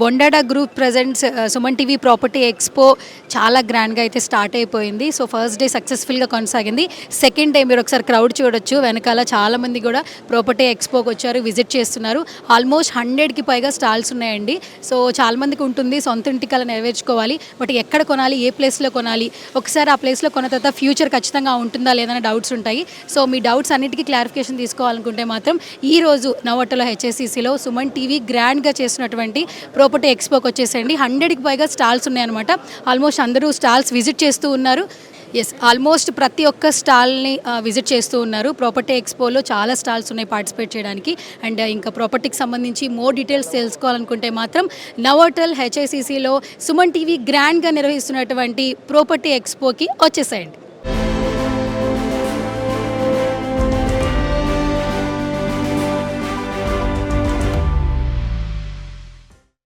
ఒండాడా group presents Suman TV property expo చాలా గ్రాండ్గా అయితే స్టార్ట్ అయిపోయింది. సో ఫస్ట్ డే సక్సెస్ఫుల్గా కొనసాగింది. సెకండ్ డే మీరు ఒకసారి క్రౌడ్ చూడొచ్చు, వెనకాల చాలామంది కూడా ప్రాపర్టీ ఎక్స్పోకి వచ్చారు, విజిట్ చేస్తున్నారు. ఆల్మోస్ట్ 100కి పైగా స్టాల్స్ ఉన్నాయండి. సో చాలామందికి ఉంటుంది సొంత ఇంటికి అలా నెరవేర్చుకోవాలి, బట్ ఎక్కడ కొనాలి, ఏ ప్లేస్లో కొనాలి, ఒకసారి ఆ ప్లేస్లో కొన్న తర్వాత ఫ్యూచర్ ఖచ్చితంగా ఉంటుందా లేదనే డౌట్స్ ఉంటాయి. సో మీ డౌట్స్ అన్నిటికీ క్లారిఫికేషన్ తీసుకోవాలనుకుంటే మాత్రం ఈరోజు నవోటలో హెచ్ఎస్సిసిలో సుమన్ టీవీ గ్రాండ్గా చేసినటువంటి ప్రాపర్టీ ఎక్స్పోకి వచ్చేసండి. 100కి పైగా స్టాల్స్ ఉన్నాయన్నమాట. ఆల్మోస్ట్ అందరూ స్టాల్స్ విజిట్ చేస్తూ ఉన్నారు. ఎస్, ఆల్మోస్ట్ ప్రతి ఒక్క స్టాల్ని విజిట్ చేస్తూ ఉన్నారు. ప్రాపర్టీ ఎక్స్పోలో చాలా స్టాల్స్ ఉన్నాయి పార్టిసిపేట్ చేయడానికి. అండ్ ఇంకా ప్రాపర్టీకి సంబంధించి మోర్ డీటెయిల్స్ తెలుసుకోవాలనుకుంటే మాత్రం నవోటల్ హెచ్ఐసిసిలో సుమన్ టీవీ గ్రాండ్గా నిర్వహిస్తున్నటువంటి ప్రాపర్టీ ఎక్స్పోకి వచ్చేసేయండి.